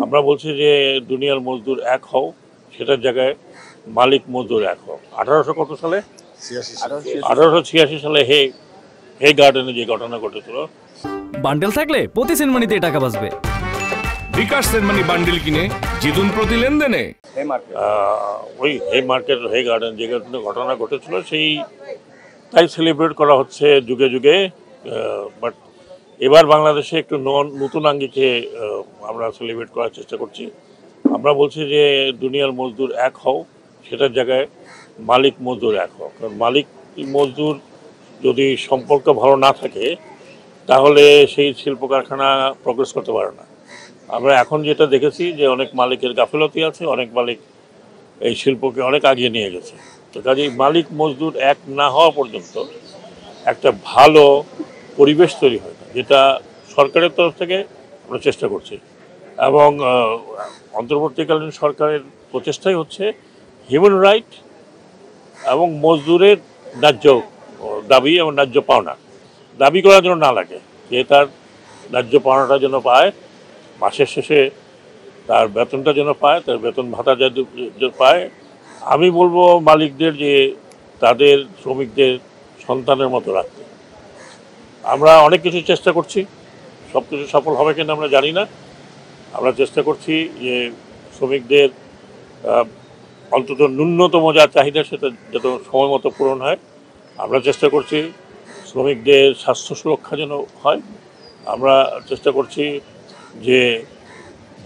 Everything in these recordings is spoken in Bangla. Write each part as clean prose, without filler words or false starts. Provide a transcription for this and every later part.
আমরা বলছি যে দুনিয়ার মজদুর এক হও, সেটার জায়গায় মালিক মজদুর এক হও। 1800 কত সালে 1886 সালে হে গার্ডেনে যে ঘটনা ঘটেছিল। বান্ডেল থাকলে প্রতি সেনমানিতে টাকা বাঁচবে। বিকাশ সেনমানি বান্ডেল কিনে জিতুন প্রতি লেনদেনে। ওই হে মার্কেট হে গার্ডেন যে ঘটনা ঘটেছিল সেই তাই সেলিব্রেট করা হচ্ছে যুগে যুগে। বাট এবার বাংলাদেশে একটু নতুন আঙ্গিকে আমরা সেলিব্রেট করার চেষ্টা করছি। আমরা বলছি যে দুনিয়ার মজদুর এক হও, সেটার জায়গায় মালিক মজদুর এক হও। কারণ মালিক মজদুর যদি সম্পর্ক ভালো না থাকে তাহলে সেই শিল্প কারখানা প্রগ্রেস করতে পারে না। আমরা এখন যেটা দেখেছি যে অনেক মালিকের গাফিলতি আছে, অনেক মালিক এই শিল্পকে অনেক আগিয়ে নিয়ে গেছে। তো কাজেই মালিক মজদুর এক না হওয়া পর্যন্ত একটা ভালো পরিবেশ তৈরি হয় না, যেটা সরকারের তরফ থেকে আমরা চেষ্টা করছি। এবং অন্তর্বর্তীকালীন সরকারের প্রচেষ্টাই হচ্ছে হিউম্যান রাইট এবং মজদুরের ন্যায্য দাবি এবং ন্যায্য পাওনা দাবি করার জন্য না লাগে, যে তার ন্যায্য পাওনাটা যেন পায়, মাসের শেষে তার বেতনটা যেন পায়, তার বেতন ভাতা পায়। আমি বলবো মালিকদের যে তাদের শ্রমিকদের সন্তানের মতো রাখতে। আমরা অনেক কিছু চেষ্টা করছি, সব কিছু সফল হবে কিনা আমরা জানি না। আমরা চেষ্টা করছি যে শ্রমিকদের অন্তত ন্যূনতম যা চাহিদা সেটা যত সময় মতো পূরণ হয়। আমরা চেষ্টা করছি শ্রমিকদের স্বাস্থ্য সুরক্ষা যেন হয়। আমরা চেষ্টা করছি যে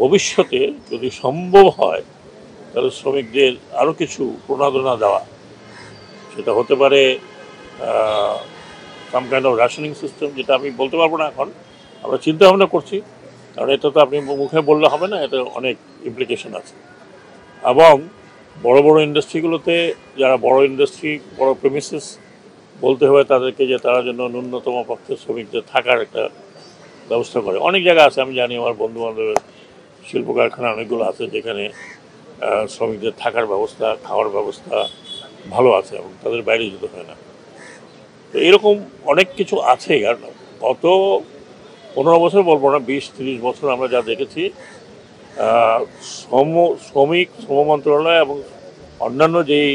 ভবিষ্যতে যদি সম্ভব হয় তাহলে শ্রমিকদের আরও কিছু প্রণোদনা দেওয়া, সেটা হতে পারে some kind of rationing system, যেটা আমি বলতে পারবো না এখন। আমরা চিন্তা ভাবনা করছি, কারণ এটা তো আপনি মুখে বললে হবে না, এটা অনেক ইমপ্লিকেশন আছে। এবং বড় বড় ইন্ডাস্ট্রিগুলোতে যারা বড় ইন্ডাস্ট্রি, বড় প্রেমিসেস, বলতে হবে তাদেরকে যে তারা যেন ন্যূনতম পক্ষে শ্রমিকদের থাকার একটা ব্যবস্থা করে। অনেক জায়গা আছে, আমি জানি আমার বন্ধু বান্ধবের শিল্প কারখানা অনেকগুলো আছে যেখানে শ্রমিকদের থাকার ব্যবস্থা, খাওয়ার ব্যবস্থা ভালো আছে এবং তাদের বাইরে যেতে হয় না। তো এরকম অনেক কিছু আছে। আর গত 15 বছর বলবো না, 20-30 বছর আমরা যা দেখেছি, শ্রম মন্ত্রণালয় এবং অন্যান্য যেই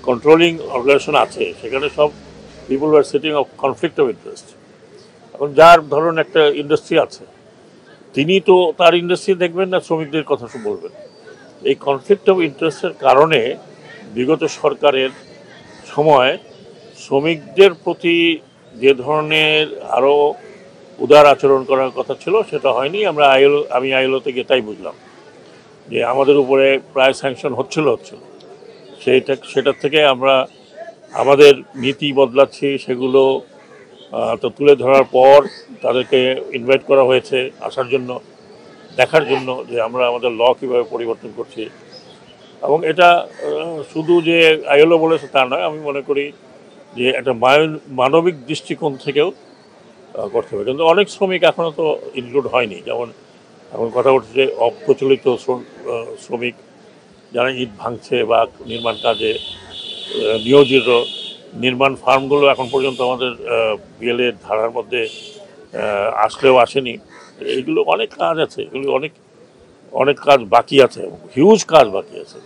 কন্ট্রোলিং অর্গানাইজেশন আছে সেখানে সব people are sitting of conflict of interest. এখন যার ধরুন একটা ইন্ডাস্ট্রি আছে, তিনি তো তার ইন্ডাস্ট্রি দেখবেন না, শ্রমিকদের কথা বলবেন। এই কনফ্লিক্ট অফ ইন্টারেস্টের কারণে বিগত সরকারের সময় শ্রমিকদের প্রতি যে ধরনের আরও উদার আচরণ করার কথা ছিল সেটা হয়নি। আমি আইএলওতে গিয়ে তাই বুঝলাম যে আমাদের উপরে প্রায় স্যাংশন হচ্ছিল। সেটার থেকে আমরা আমাদের নীতি বদলাচ্ছি। সেগুলো তো তুলে ধরার পর তাদেরকে ইনভাইট করা হয়েছে আসার জন্য, দেখার জন্য যে আমরা আমাদের ল কীভাবে পরিবর্তন করছি। এবং এটা শুধু যে আইএলও বলেছে তা নয়, আমি মনে করি যে একটা মানবিক দৃষ্টিকোণ থেকেও করতে হবে। কিন্তু অনেক শ্রমিক এখনও তো ইনক্লুড হয়নি। যেমন এখন কথা উঠছে অপ্রচলিত শ্রমিক, যারা ইট ভাঙছে বা নির্মাণ কাজে নিয়োজিত, নির্মাণ ফার্মগুলো এখন পর্যন্ত আমাদের বিএলএর ধারার মধ্যে আসলেও আসেনি। এইগুলো অনেক কাজ আছে, এগুলো অনেক কাজ বাকি আছে, হিউজ কাজ বাকি আছে।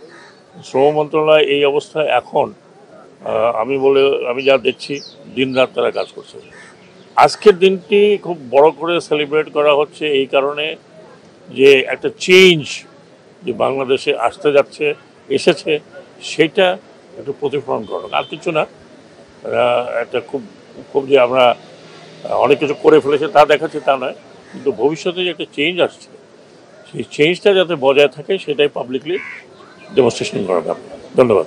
শ্রম মন্ত্রণালয় এই অবস্থায় এখন আমি যা দেখছি দিনরাত তারা কাজ করছে। আজকের দিনটি খুব বড় করে সেলিব্রেট করা হচ্ছে এই কারণে যে একটা চেঞ্জ যে বাংলাদেশে আসতে যাচ্ছে, এসেছে, সেটা একটু প্রতিফলন করা, আর কিছু না। একটা খুব যে আমরা অনেক কিছু করে ফেলেছে তা দেখাচ্ছে তা নয়, কিন্তু ভবিষ্যতে যে একটা চেঞ্জ আসছে সেই চেঞ্জটা যাতে বজায় থাকে সেটাই পাবলিকলি ডেমনস্ট্রেশন করা দরকার। ধন্যবাদ।